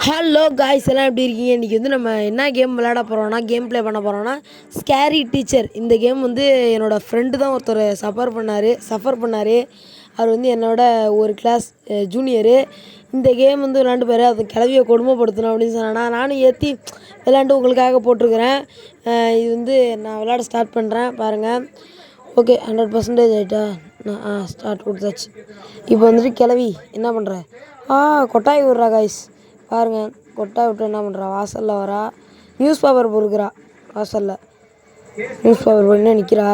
Hello guys எல்லாம் எப்படி இருக்கீங்க? இன்றைக்கி வந்து நம்ம என்ன கேம் விளையாட போகிறோம்னா கேம் ப்ளே பண்ண போகிறோம்னா ஸ்கேரி டீச்சர். இந்த கேம் வந்து என்னோடய ஃப்ரெண்டு தான் ஒருத்தர் சஃபர் பண்ணார். அவர் வந்து என்னோட ஒரு கிளாஸ் ஜூனியரு. இந்த கேம் வந்து விளாண்டு போயிரு அது கிளவியை கொடுமைப்படுத்தணும் அப்படின்னு சொன்னா நானும் ஏற்றி விளாண்டு உங்களுக்காக போட்டிருக்கிறேன். இது வந்து நான் விளையாட ஸ்டார்ட் பண்ணுறேன் பாருங்கள். ஓகே 100% ஆகிட்டா நான் ஸ்டார்ட் கொடுத்தாச்சு. இப்போ வந்துட்டு கிளவி என்ன பண்ணுறேன் கொட்டாய் விட்றா காய்ஸ் பாருங்கள். கொட்டாய் விட்டு என்ன பண்ணுறா வாசலில் வரா, நியூஸ் பேப்பர் பொறுக்கிறா வாசலில். நியூஸ் பேப்பர் பண்ணி நிற்கிறா.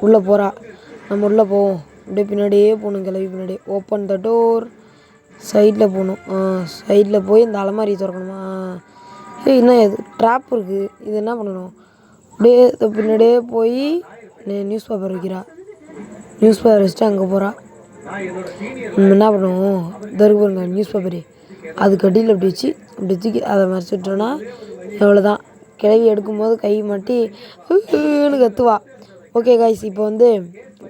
உள்ளே போகிறா. நம்ம உள்ளே போவோம். அப்படியே பின்னாடியே போகணும். கிளவி பின்னாடியே ஓப்பன் த டோர். சைடில் போகணும். சைடில் போய் இந்த அலமாரி திறக்கணுமா? இன்னும் எது ட்ராப் இருக்குது. இது என்ன பண்ணணும்? அப்படியே பின்னாடியே போய் நியூஸ் பேப்பர் வைக்கிறா. நியூஸ் பேப்பர் வச்சுட்டு அங்கே போகிறா. என்ன பண்ணுவோம்? தருப்பாருங்க நியூஸ் பேப்பரு அதுக்கு அடியில் அப்படி வச்சு அப்படி தூக்கி அதை மறைச்சி விட்டோன்னா எவ்வளோதான். கிளவி எடுக்கும்போது கை மாட்டி கத்துவா. ஓகே காய்ஸ், இப்போ வந்து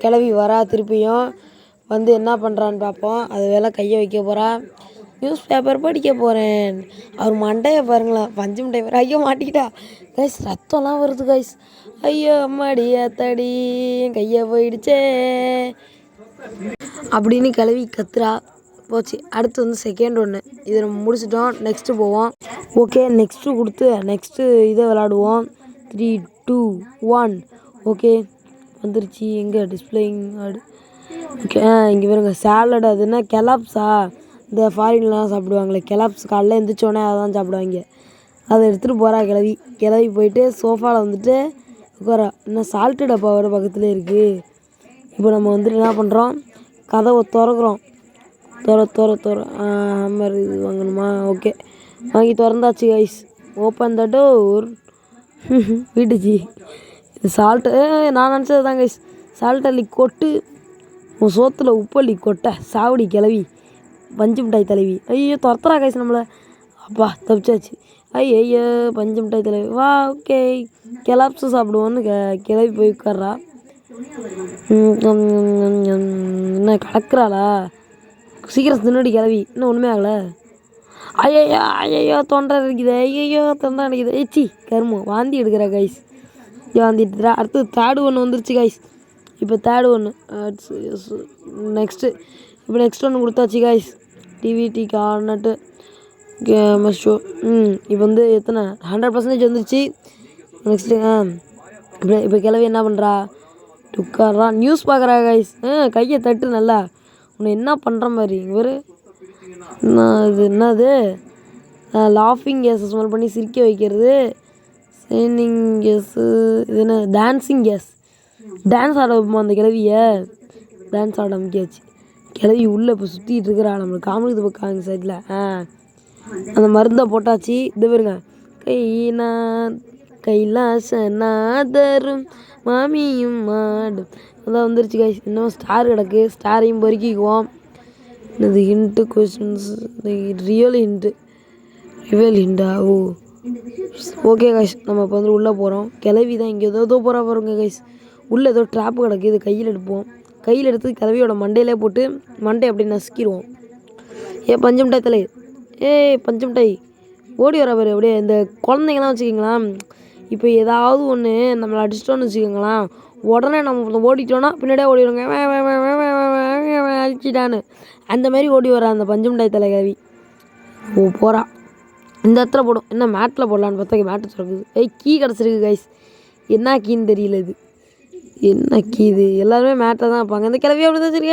கிளவி வரா. திருப்பியும் வந்து என்ன பண்ணுறான்னு பார்ப்போம். அது வேலை கையை வைக்க போகிறா. நியூஸ் பேப்பர் படிக்க போகிறேன். அவர் மண்டையை பாருங்களேன், பஞ்சு மண்டை வர ஐயோ மாட்டிக்கிட்டா கைஸ். ரத்தம்லாம் வருது கைஸ். ஐயோ அம்மாடி அத்தாடி என் கையை போயிடுச்சே அப்படின்னு கிளவி கத்துறா. போச்சு. அடுத்து வந்து செகண்ட் ஒன்று. இதை நம்ம முடிச்சிட்டோம். நெக்ஸ்ட்டு போவோம். ஓகே நெக்ஸ்ட்டு கொடுத்து நெக்ஸ்ட்டு இதை விளாடுவோம். 3, 2, 1 ஓகே வந்துருச்சு. எங்கே டிஸ்பிளேயிங் ஆடு? ஓகே இங்கே பாருங்க சாலட். அது என்ன கெலாப்ஸா? இந்த ஃபாரின்லாம் சாப்பிடுவாங்களே கெலாப்ஸ். காலைல எழுந்திரிச்சோடனே அதான் சாப்பிடுவாங்க. அதை எடுத்துகிட்டு போகிறா கிளவி. கிளவி போயிட்டு சோஃபாவில் வந்துட்டு உட்காரா. இன்னும் சால்ட்டு டப்பா வர பக்கத்துலேயே இருக்குது. இப்போ நம்ம வந்துட்டு என்ன பண்ணுறோம்? கதவை திறக்கிறோம். ஹம்மர் இது வாங்கணுமா? ஓகே வாங்கி திறந்தாச்சு கைஸ். Open the door. வீட்டுச்சு. இது சால்ட்டு நான் நினச்சது தான் கைஸ். சால்ட் அள்ளி கொட்டு. உன் சோத்தில் உப்பள்ளி கொட்டை சாவடி கிளவி பஞ்சு மிட்டாய் தலைவி. ஐயோ துரத்துறா கைஸ் நம்மளை. அப்பா தப்பிச்சாச்சு. ஐயோ பஞ்சு மிட்டாய் தலைவி வா. ஓகே கெலாப்ஸு சாப்பிடுவோன்னு கிளவி போய் உட்கார்றா. என்ன கலக்குறாளா? சீக்கிரம் தின்னுடி கிளவி. இன்னும் ஒன்றுமே ஆகலை. ஐயோ தொண்டை இருக்குது. ஐயோ தொண்டை அடிக்குது. ஏச்சி கருமம் வாந்தி எடுக்கிறா கைஸ். வாந்தி எடுத்துறா. அடுத்து தேர்டு ஒன்று வந்துருச்சு கைஸ். இப்போ தேர்டு ஒன்று நெக்ஸ்ட்டு. இப்போ நெக்ஸ்ட் ஒன்று கொடுத்தாச்சு கைஸ். DVD கார்னட்டு show. இப்போ வந்து எத்தனை 100% வந்துருச்சு. நெக்ஸ்ட்டு இப்போ கிளவி என்ன பண்ணுறா? உட்கார்றா. நியூஸ் பார்க்குறா கைஸ். கையை தட்டு நல்லா. உன்னை என்ன பண்ணுற மாதிரி ஒரு என்னது லாஃபிங் கேஸை ஸ்மெல் பண்ணி சிரிக்க வைக்கிறது. சைனிங் கேஸு. இது என்ன டான்ஸிங் கேஸ். டான்ஸ் ஆட வைப்போம் அந்த கிளவியை. டான்ஸ் ஆட அமைக்காச்சு. கிளவி உள்ளே இப்போ சுற்றிட்டு இருக்கிறா. நம்மளுக்கு காமெடி பக்கம் சைடில் அந்த மருந்தை போட்டாச்சு. இது பாருங்க. கைலாசநாதரும் மாமியும் மாடும் அதான் வந்துருச்சு கைஸ். இன்னும் ஸ்டார் கிடக்கு. ஸ்டாரையும் பொறுக்கிக்குவோம். இது hint questions real Hyundai? Okay guys, நம்ம இப்போ வந்து உள்ளே போகிறோம். கிளவி தான் இங்கே ஏதோ போகிறா பாருங்க கைஸ். உள்ளே ஏதோ ட்ராப்பு கிடக்கு. இது கையில் எடுப்போம். கையில் எடுத்து கிளவியோட மண்டையிலே போட்டு மண்டை அப்படி நசுக்கிடுவோம். பஞ்சு மிட்டாய் தலை. பஞ்சு மிட்டாய் ஓடி வர பாரு. அப்படியே இந்த குழந்தைங்களாம் வச்சுக்கிங்களா, இப்போ ஏதாவது ஒன்று நம்மளை அடிச்சிட்டோன்னு வச்சுக்கோங்களேன், உடனே நம்ம ஓடிட்டோன்னா பின்னாடியே ஓடிடுவோங்க. அழிச்சிட்டான்னு அந்த மாதிரி ஓடி வரா அந்த பஞ்சு மிட்டாய் தலை கிளவி. போகிறா. இந்த இடத்துல போடும். என்ன மேட்டில் போடலான்னு பார்த்தா மேட்டு திறக்குது. கீ கிடச்சிருக்கு கைஸ். என்ன கீன்னு தெரியல. இது என்ன கீ? இது எல்லாருமே மேட்டில் தான் வைப்பாங்க. இந்த கிளவி அப்படி தான் சரி.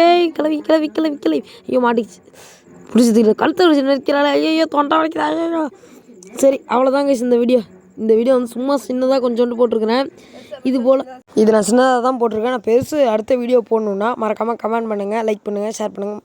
கிளவி ஐயோ மாட்டிச்சு. பிடிச்சது கழுத்தை பிடிச்சி நிற்கிறாள். ஐயோ தொண்டை வலிக்கிறா. ஐயோ சரி அவ்வளோதான் கைஸ் இந்த வீடியோ வந்து சும்மா சின்னதாக கொஞ்சோண்டு போட்டிருக்கிறேன். இது போல் இது நான் சின்னதாக தான் போட்டிருக்கேன். நான் பெருசு அடுத்த வீடியோ போடணுன்னா மறக்காமல் கமெண்ட் பண்ணுங்கள், லைக் பண்ணுங்கள், ஷேர் பண்ணுங்கள்.